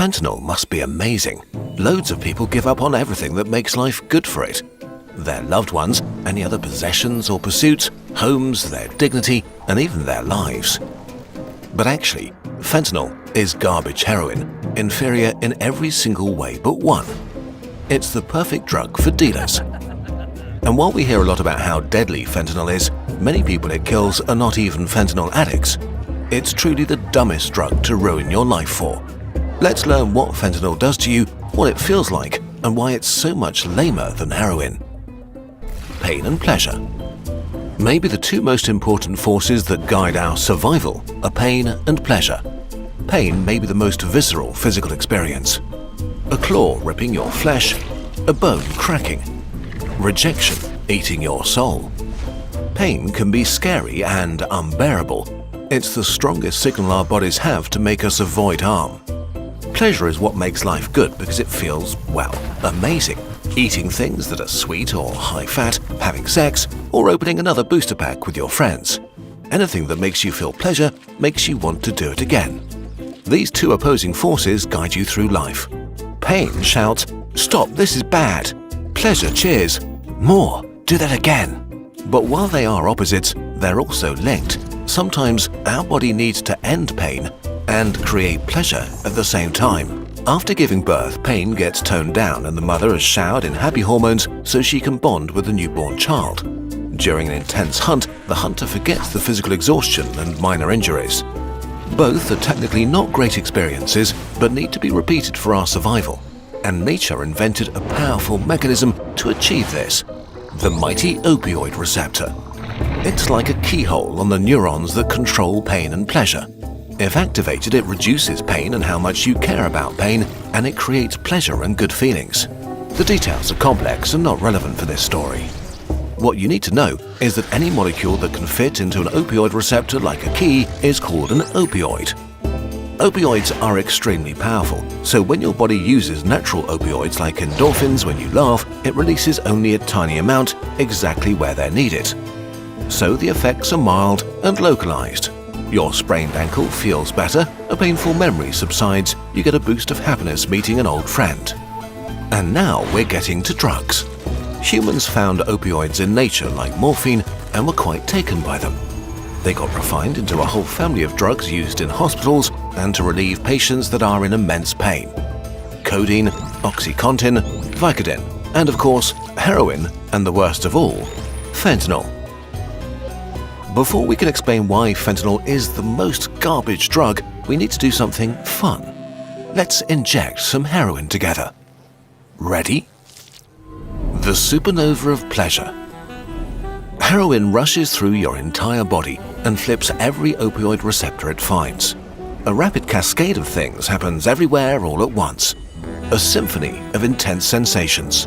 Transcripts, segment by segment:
Fentanyl must be amazing. Loads of people give up on everything that makes life good for it. Their loved ones, any other possessions or pursuits, homes, their dignity, and even their lives. But actually, fentanyl is garbage heroin, inferior in every single way but one. It's the perfect drug for dealers. And while we hear a lot about how deadly fentanyl is, many people it kills are not even fentanyl addicts. It's truly the dumbest drug to ruin your life for. Let's learn what fentanyl does to you, what it feels like, and why it's so much lamer than heroin. Pain and pleasure. Maybe the two most important forces that guide our survival are pain and pleasure. Pain may be the most visceral physical experience. A claw ripping your flesh, a bone cracking, rejection eating your soul. Pain can be scary and unbearable. It's the strongest signal our bodies have to make us avoid harm. Pleasure is what makes life good because it feels, well, amazing. Eating things that are sweet or high-fat, having sex, or opening another booster pack with your friends. Anything that makes you feel pleasure makes you want to do it again. These two opposing forces guide you through life. Pain shouts, "Stop, this is bad." Pleasure cheers, "More, do that again." But while they are opposites, they're also linked. Sometimes our body needs to end pain and create pleasure at the same time. After giving birth, pain gets toned down and the mother is showered in happy hormones so she can bond with the newborn child. During an intense hunt, the hunter forgets the physical exhaustion and minor injuries. Both are technically not great experiences, but need to be repeated for our survival. And nature invented a powerful mechanism to achieve this: the mighty opioid receptor. It's like a keyhole on the neurons that control pain and pleasure. If activated, it reduces pain and how much you care about pain, and it creates pleasure and good feelings. The details are complex and not relevant for this story. What you need to know is that any molecule that can fit into an opioid receptor like a key is called an opioid. Opioids are extremely powerful, so when your body uses natural opioids like endorphins when you laugh, it releases only a tiny amount exactly where they're needed. So the effects are mild and localized. Your sprained ankle feels better, a painful memory subsides, you get a boost of happiness meeting an old friend. And now we're getting to drugs. Humans found opioids in nature like morphine and were quite taken by them. They got refined into a whole family of drugs used in hospitals and to relieve patients that are in immense pain. Codeine, OxyContin, Vicodin, and of course, heroin, and the worst of all, fentanyl. Before we can explain why fentanyl is the most garbage drug, we need to do something fun. Let's inject some heroin together. Ready? The supernova of pleasure. Heroin rushes through your entire body and flips every opioid receptor it finds. A rapid cascade of things happens everywhere all at once. A symphony of intense sensations.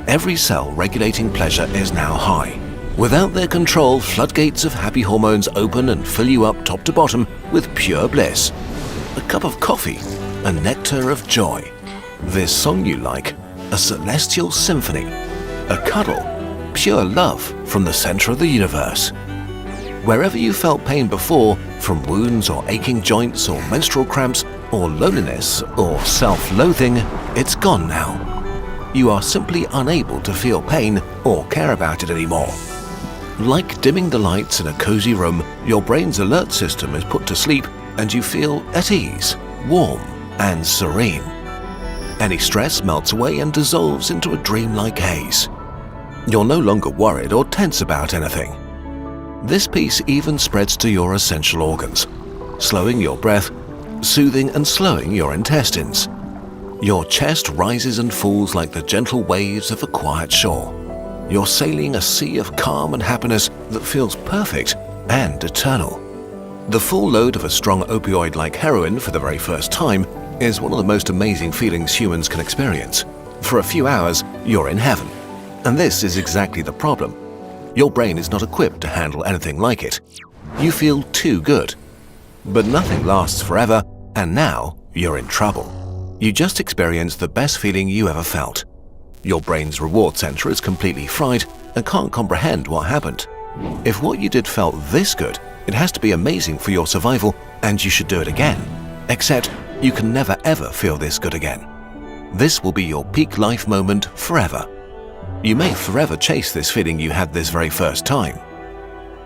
Every cell regulating pleasure is now high. Without their control, floodgates of happy hormones open and fill you up top to bottom with pure bliss. A cup of coffee, a nectar of joy. This song you like, a celestial symphony. A cuddle, pure love from the center of the universe. Wherever you felt pain before, from wounds or aching joints or menstrual cramps or loneliness or self-loathing, it's gone now. You are simply unable to feel pain or care about it anymore. Like dimming the lights in a cozy room, your brain's alert system is put to sleep and you feel at ease, warm and serene. Any stress melts away and dissolves into a dreamlike haze. You're no longer worried or tense about anything. This peace even spreads to your essential organs, slowing your breath, soothing and slowing your intestines. Your chest rises and falls like the gentle waves of a quiet shore. You're sailing a sea of calm and happiness that feels perfect and eternal. The full load of a strong opioid like heroin for the very first time is one of the most amazing feelings humans can experience. For a few hours, you're in heaven. And this is exactly the problem. Your brain is not equipped to handle anything like it. You feel too good. But nothing lasts forever, and now you're in trouble. You just experienced the best feeling you ever felt. Your brain's reward center is completely fried and can't comprehend what happened. If what you did felt this good, it has to be amazing for your survival and you should do it again. Except You can never ever feel this good again. This will be your peak life moment forever. You may forever chase this feeling you had this very first time.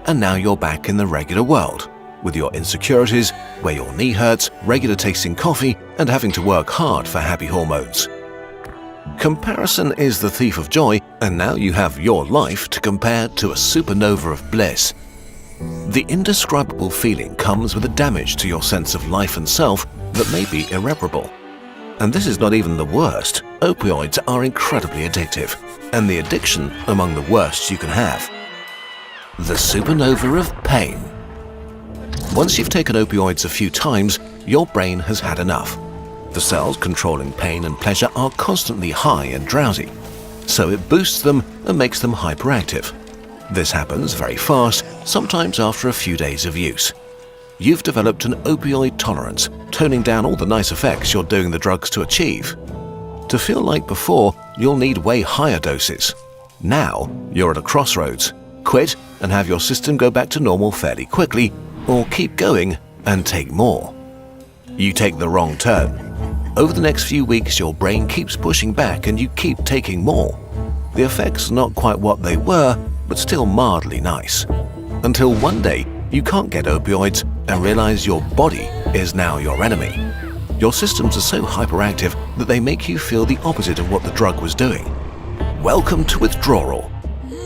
And now you're back in the regular world, with your insecurities, where your knee hurts, regular tasting coffee, and having to work hard for happy hormones. Comparison is the thief of joy, and now you have your life to compare to a supernova of bliss. The indescribable feeling comes with a damage to your sense of life and self that may be irreparable. And this is not even the worst. Opioids are incredibly addictive, and the addiction among the worst you can have. The supernova of pain. Once you've taken opioids a few times, your brain has had enough. The cells controlling pain and pleasure are constantly high and drowsy, so it boosts them and makes them hyperactive. This happens very fast, sometimes after a few days of use. You've developed an opioid tolerance, toning down all the nice effects you're doing the drugs to achieve. To feel like before, you'll need way higher doses. Now, you're at a crossroads. Quit and have your system go back to normal fairly quickly, or keep going and take more. You take the wrong turn. Over the next few weeks, your brain keeps pushing back and you keep taking more. The effects are not quite what they were, but still mildly nice. Until one day, you can't get opioids and realize your body is now your enemy. Your systems are so hyperactive that they make you feel the opposite of what the drug was doing. Welcome to withdrawal.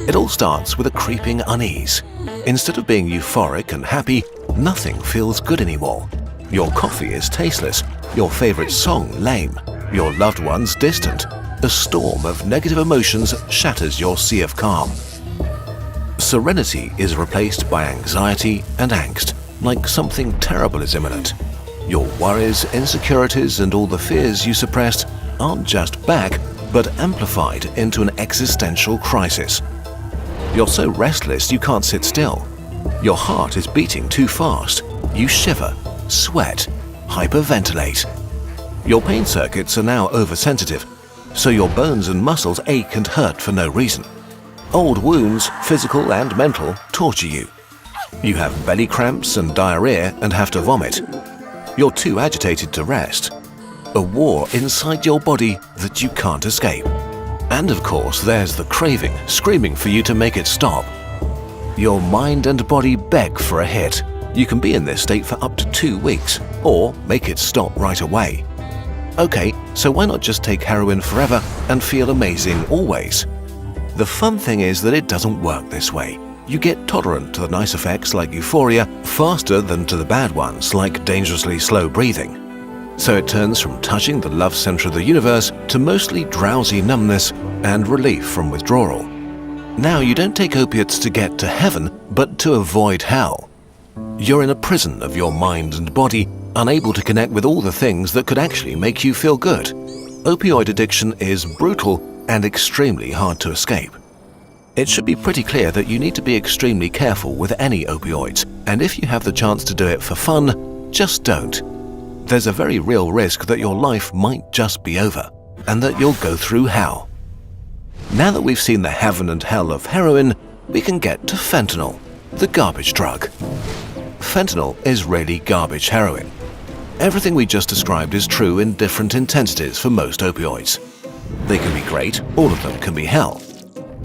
It all starts with a creeping unease. Instead of being euphoric and happy, nothing feels good anymore. Your coffee is tasteless, your favorite song lame, your loved ones distant. A storm of negative emotions shatters your sea of calm. Serenity is replaced by anxiety and angst, like something terrible is imminent. Your worries, insecurities, and all the fears you suppressed aren't just back, but amplified into an existential crisis. You're so restless you can't sit still. Your heart is beating too fast. You shiver, sweat, hyperventilate. Your pain circuits are now oversensitive, so your bones and muscles ache and hurt for no reason. Old wounds, physical and mental, torture you. You have belly cramps and diarrhea and have to vomit. You're too agitated to rest. A war inside your body that you can't escape. And of course, there's the craving, screaming for you to make it stop. Your mind and body beg for a hit. You can be in this state for up to 2 weeks, or make it stop right away. Okay, so why not just take heroin forever and feel amazing always? The fun thing is that it doesn't work this way. You get tolerant to the nice effects like euphoria faster than to the bad ones like dangerously slow breathing. So it turns from touching the love center of the universe to mostly drowsy numbness and relief from withdrawal. Now you don't take opiates to get to heaven, but to avoid hell. You're in a prison of your mind and body, unable to connect with all the things that could actually make you feel good. Opioid addiction is brutal and extremely hard to escape. It should be pretty clear that you need to be extremely careful with any opioids, and if you have the chance to do it for fun, just don't. There's a very real risk that your life might just be over, and that you'll go through hell. Now that we've seen the heaven and hell of heroin, we can get to fentanyl, the garbage drug. Fentanyl is really garbage heroin. Everything we just described is true in different intensities for most opioids. They can be great, all of them can be hell.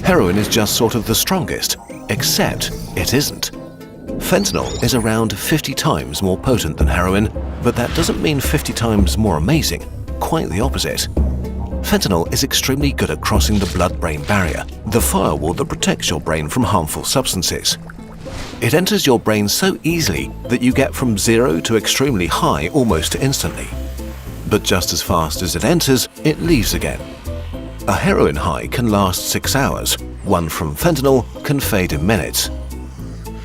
Heroin is just sort of the strongest, except it isn't. Fentanyl is around 50 times more potent than heroin, but that doesn't mean 50 times more amazing, quite the opposite. Fentanyl is extremely good at crossing the blood-brain barrier, the firewall that protects your brain from harmful substances. It enters your brain so easily that you get from 0 to extremely high almost instantly. But just as fast as it enters, it leaves again. A heroin high can last 6 hours. One from fentanyl can fade in minutes.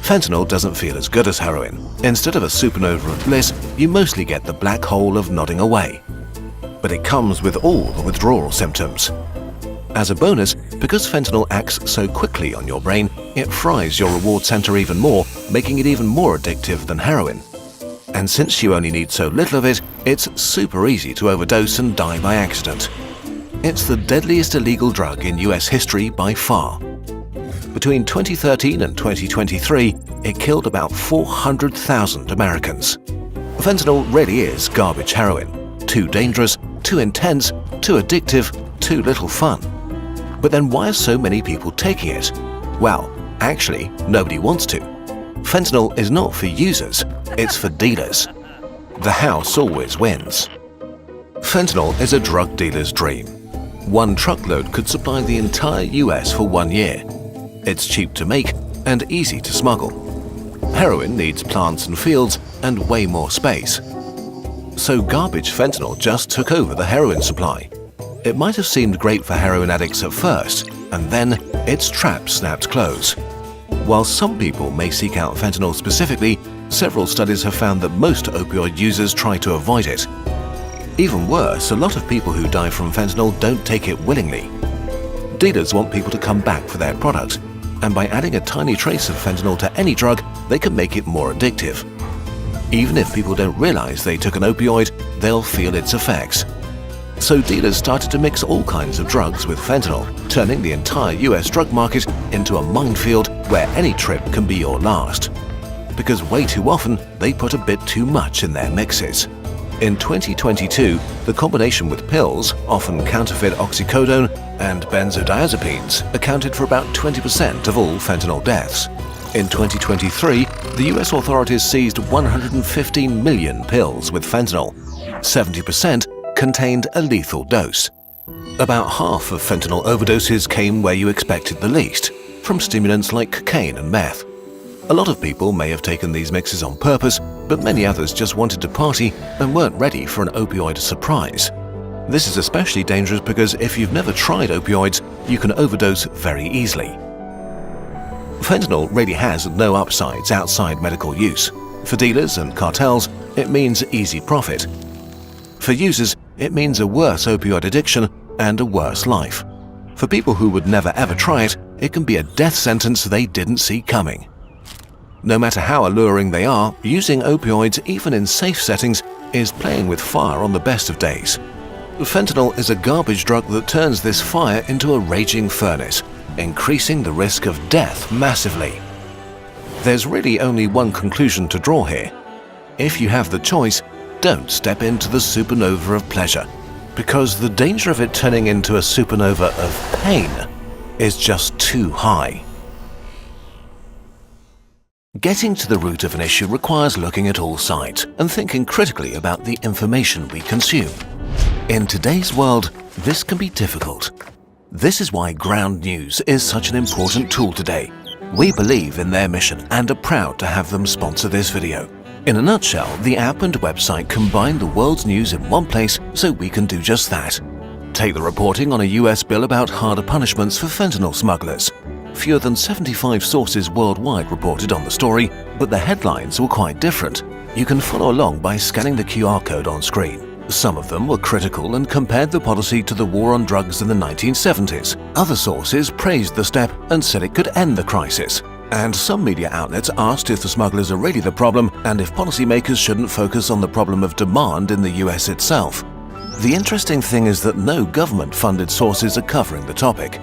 Fentanyl doesn't feel as good as heroin. Instead of a supernova of bliss, you mostly get the black hole of nodding away. But it comes with all the withdrawal symptoms. As a bonus, because fentanyl acts so quickly on your brain, it fries your reward center even more, making it even more addictive than heroin. And since you only need so little of it, it's super easy to overdose and die by accident. It's the deadliest illegal drug in US history by far. Between 2013 and 2023, it killed about 400,000 Americans. Fentanyl really is garbage heroin. Too dangerous, too intense, too addictive, too little fun. But then why are so many people taking it? Well, actually, nobody wants to. Fentanyl is not for users, it's for dealers. The house always wins. Fentanyl is a drug dealer's dream. One truckload could supply the entire US for 1 year. It's cheap to make and easy to smuggle. Heroin needs plants and fields and way more space. So garbage fentanyl just took over the heroin supply. It might have seemed great for heroin addicts at first, and then its trap snapped close. While some people may seek out fentanyl specifically, several studies have found that most opioid users try to avoid it. Even worse, a lot of people who die from fentanyl don't take it willingly. Dealers want people to come back for their product, and by adding a tiny trace of fentanyl to any drug, they can make it more addictive. Even if people don't realize they took an opioid, they'll feel its effects. So dealers started to mix all kinds of drugs with fentanyl, turning the entire US drug market into a minefield where any trip can be your last. Because way too often, they put a bit too much in their mixes. In 2022, the combination with pills, often counterfeit oxycodone and benzodiazepines, accounted for about 20% of all fentanyl deaths. In 2023, the US authorities seized 115 million pills with fentanyl. 70% contained a lethal dose. About half of fentanyl overdoses came where you expected the least, from stimulants like cocaine and meth. A lot of people may have taken these mixes on purpose, but many others just wanted to party and weren't ready for an opioid surprise. This is especially dangerous because if you've never tried opioids, you can overdose very easily. Fentanyl really has no upsides outside medical use. For dealers and cartels, it means easy profit. For users, it means a worse opioid addiction and a worse life. For people who would never ever try it, it can be a death sentence they didn't see coming. No matter how alluring they are, using opioids even in safe settings is playing with fire on the best of days. Fentanyl is a garbage drug that turns this fire into a raging furnace, increasing the risk of death massively. There's really only one conclusion to draw here. If you have the choice, don't step into the supernova of pleasure, because the danger of it turning into a supernova of pain is just too high. Getting to the root of an issue requires looking at all sides and thinking critically about the information we consume. In today's world, this can be difficult. This is why Ground News is such an important tool today. We believe in their mission and are proud to have them sponsor this video. In a nutshell, the app and website combine the world's news in one place so we can do just that. Take the reporting on a US bill about harder punishments for fentanyl smugglers. Fewer than 75 sources worldwide reported on the story, but the headlines were quite different. You can follow along by scanning the QR code on screen. Some of them were critical and compared the policy to the war on drugs in the 1970s. Other sources praised the step and said it could end the crisis. And some media outlets asked if the smugglers are really the problem and if policymakers shouldn't focus on the problem of demand in the US itself. The interesting thing is that no government-funded sources are covering the topic.